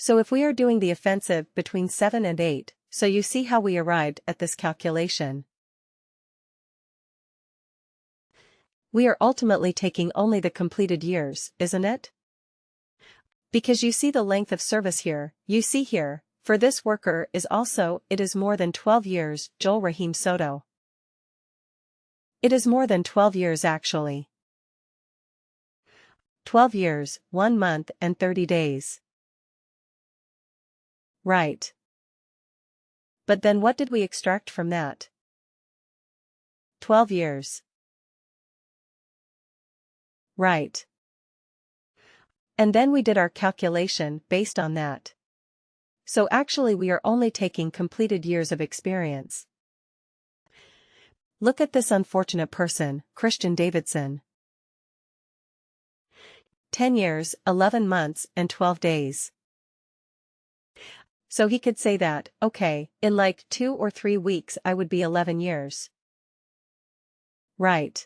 So if we are doing the offensive between 7 and 8, so you see how we arrived at this calculation. We are ultimately taking only the completed years, isn't it? Because you see the length of service here, you see here, for this worker is also, it is more than 12 years, Joel Rahim Soto. It is more than 12 years actually. 12 years, 1 month and 30 days. Right. But then what did we extract from that? 12 years. Right. And then we did our calculation based on that. So actually we are only taking completed years of experience. Look at this unfortunate person, Christian Davidson. 10 years, 11 months and 12 days. So he could say that, okay, in like 2 or 3 weeks I would be 11 years. Right.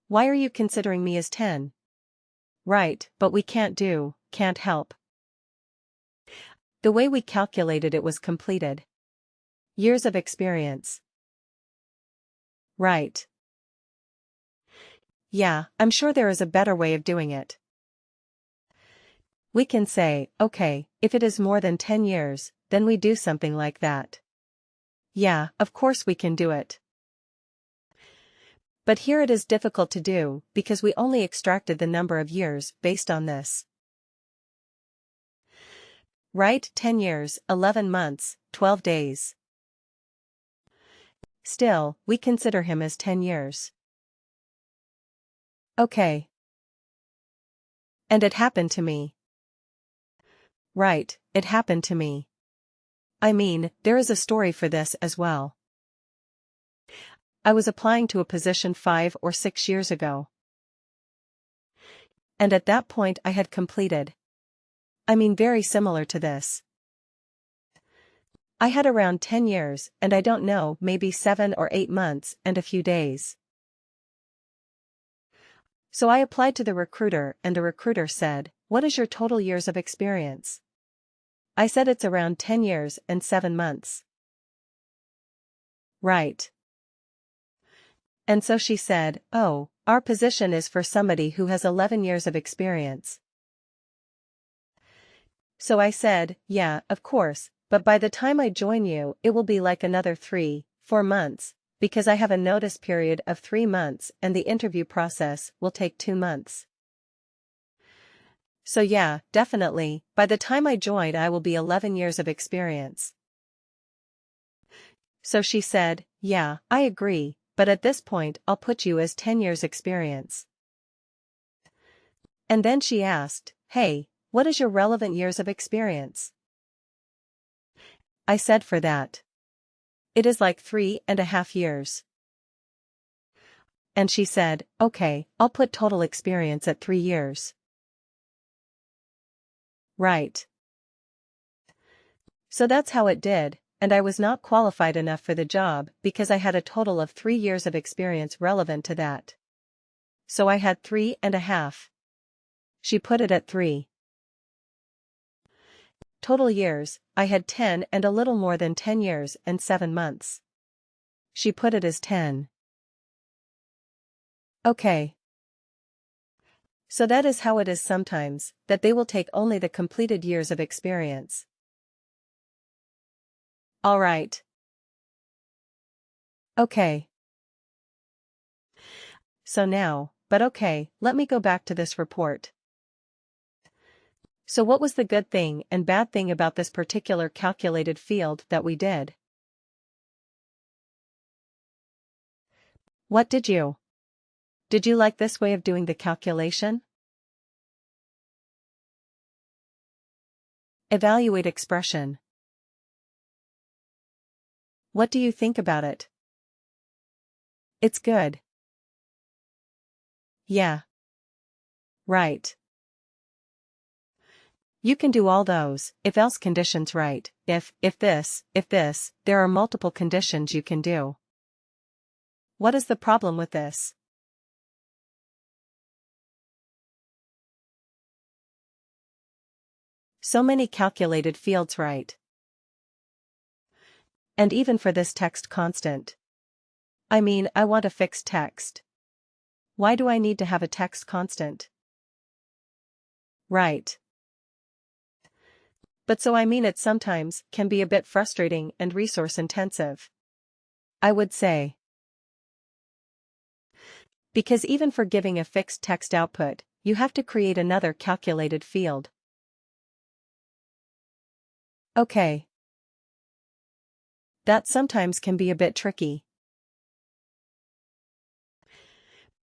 Why are you considering me as 10? Right, but we can't help. The way we calculated it was completed years of experience. Right. Yeah, I'm sure there is a better way of doing it. We can say, okay, if it is more than 10 years, then we do something like that. Yeah, of course we can do it. But here it is difficult to do, because we only extracted the number of years based on this. Right, 10 years, 11 months, 12 days. Still, we consider him as 10 years. Okay. And it happened to me. Right, it happened to me. I mean, there is a story for this as well. I was applying to a position 5 or 6 years ago. And at that point I had completed. I mean very similar to this. I had around 10 years and I don't know, maybe 7 or 8 months and a few days. So I applied to the recruiter and the recruiter said, "What is your total years of experience?" I said it's around 10 years and 7 months. Right. And so she said, "Oh, our position is for somebody who has 11 years of experience." So I said, "Yeah, of course, but by the time I join you it will be like another 3-4 months, because I have a notice period of 3 months and the interview process will take 2 months. So yeah, definitely, by the time I join I will be 11 years of experience." So she said, "Yeah, I agree, but at this point I'll put you as 10 years experience." And then she asked, "Hey, what is your relevant years of experience?" I said for that. It is like 3.5 years. And she said, "Okay, I'll put total experience at 3 years." Right. So that's how it did, and I was not qualified enough for the job because I had a total of 3 years of experience relevant to that. So I had 3.5. She put it at 3. Total years, I had 10 and a little more than 10 years and 7 months. She put it as 10. Okay. So that is how it is sometimes, that they will take only the completed years of experience. Alright. Okay. So now, but okay, let me go back to this report. So what was the good thing and bad thing about this particular calculated field that we did? What did you? Did you like this way of doing the calculation? Evaluate expression. What do you think about it? It's good. Yeah. Right. You can do all those, if else conditions right, if this, there are multiple conditions you can do. What is the problem with this? So many calculated fields, right? And even for this text constant. I mean, I want a fixed text. Why do I need to have a text constant? Right. But so I mean it sometimes can be a bit frustrating and resource intensive. I would say. Because even for giving a fixed text output, you have to create another calculated field. Okay. That sometimes can be a bit tricky.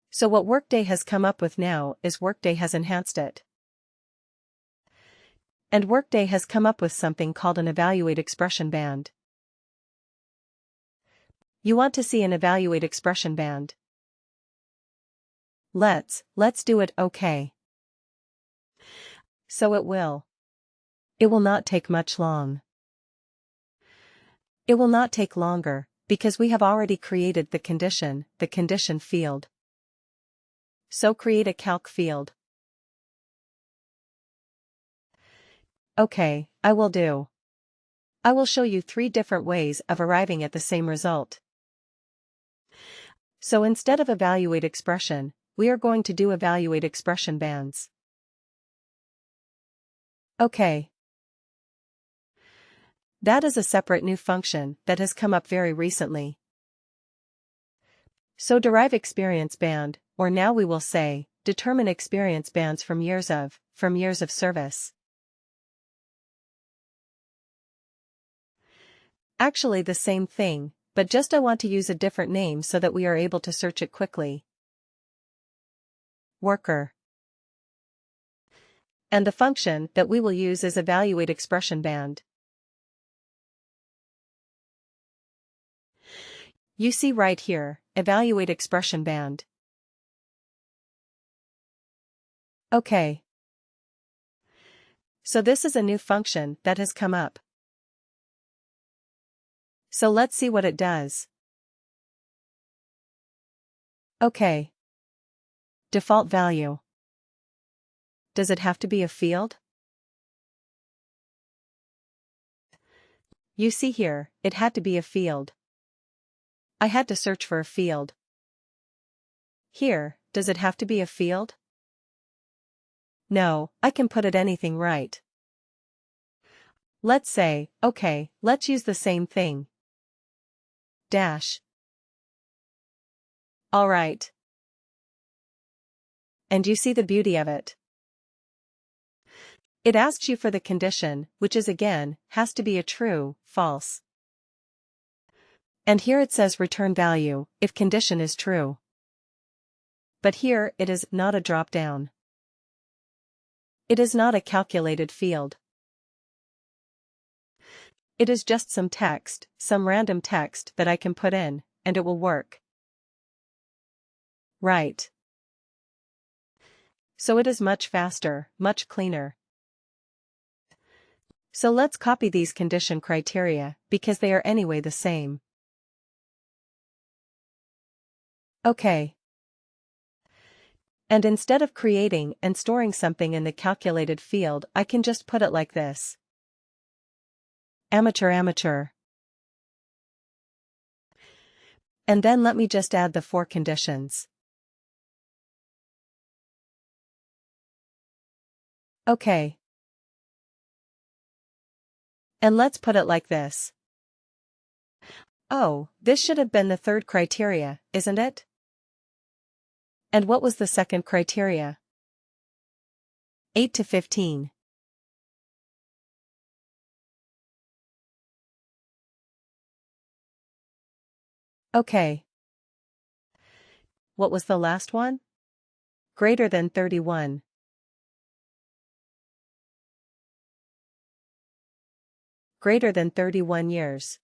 So what Workday has come up with now is Workday has enhanced it. And Workday has come up with something called an evaluate expression band. You want to see an evaluate expression band? Let's do it, okay. So it will. It will not take much long. It will not take longer, because we have already created the condition field. So create a calc field. Okay, I will do. I will show you 3 different ways of arriving at the same result. So instead of evaluate expression, we are going to do evaluate expression bands. Okay. That is a separate new function that has come up very recently. So derive experience band, or now we will say, determine experience bands from years of service. Actually the same thing, but just I want to use a different name so that we are able to search it quickly. Worker. And the function that we will use is evaluate expression band. You see right here, evaluate expression band. Okay. So this is a new function that has come up. So let's see what it does. Okay. Default value. Does it have to be a field? You see here, it had to be a field. I had to search for a field. Here, does it have to be a field? No, I can put it anything right. Let's say, okay, let's use the same thing. Dash. Alright. And you see the beauty of it. It asks you for the condition, which is again, has to be a true, false. And here it says return value, if condition is true. But here it is not a drop-down. It is not a calculated field. It is just some text, some random text that I can put in, and it will work. Right. So it is much faster, much cleaner. So let's copy these condition criteria, because they are anyway the same. Okay. And instead of creating and storing something in the calculated field, I can just put it like this. Amateur. And then let me just add the 4 conditions. Okay. And let's put it like this. Oh, this should have been the 3rd criteria, isn't it? And what was the 2nd criteria? 8 to 15. Okay. What was the last one? Greater than 31. Greater than 31 years.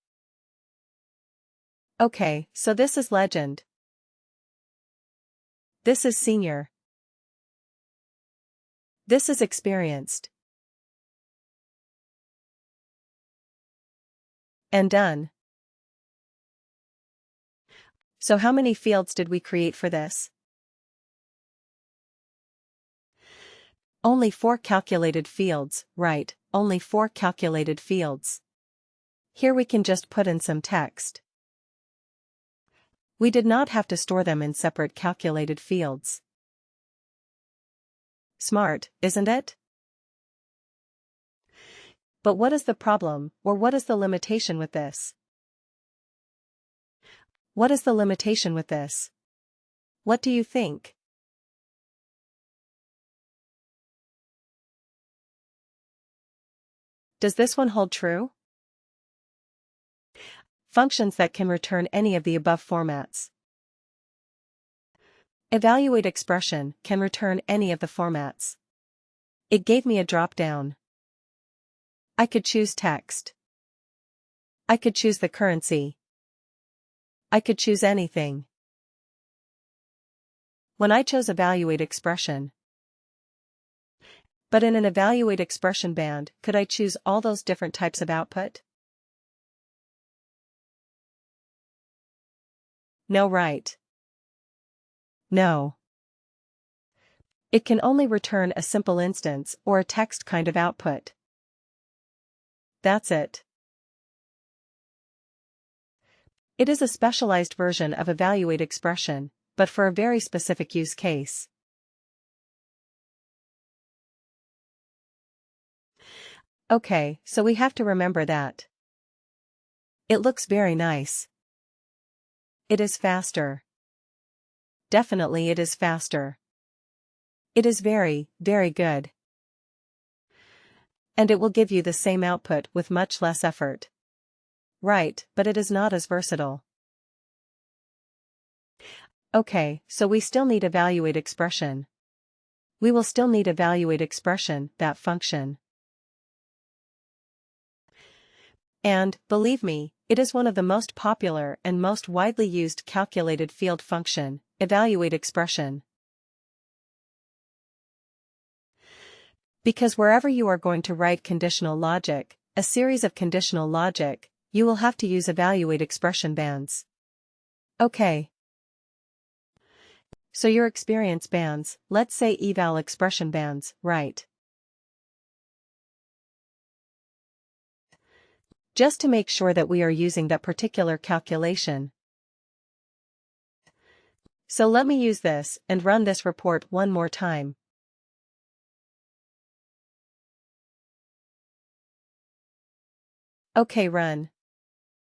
Okay, so this is legend. This is senior. This is experienced. And done. So how many fields did we create for this? Only 4 calculated fields, right, only 4 calculated fields. Here we can just put in some text. We did not have to store them in separate calculated fields. Smart, isn't it? But what is the problem, or what is the limitation with this? What is the limitation with this? What do you think? Does this one hold true? Functions that can return any of the above formats. Evaluate expression can return any of the formats. It gave me a drop-down. I could choose text. I could choose the currency. I could choose anything. When I chose evaluate expression. But in an evaluate expression band, could I choose all those different types of output? No, right? No. It can only return a simple instance or a text kind of output. That's it. It is a specialized version of evaluate expression, but for a very specific use case. Okay, so we have to remember that. It looks very nice. It is faster. Definitely it is faster. It is very, very good. And it will give you the same output with much less effort. Right, but it is not as versatile. Okay, so we still need evaluate expression. We will still need evaluate expression, that function. And, believe me, it is one of the most popular and most widely used calculated field function, evaluate expression. Because wherever you are going to write conditional logic, a series of conditional logic, you will have to use evaluate expression bands. Okay. So your experience bands, let's say eval expression bands, right? Just to make sure that we are using that particular calculation. So let me use this and run this report one more time. Okay, run.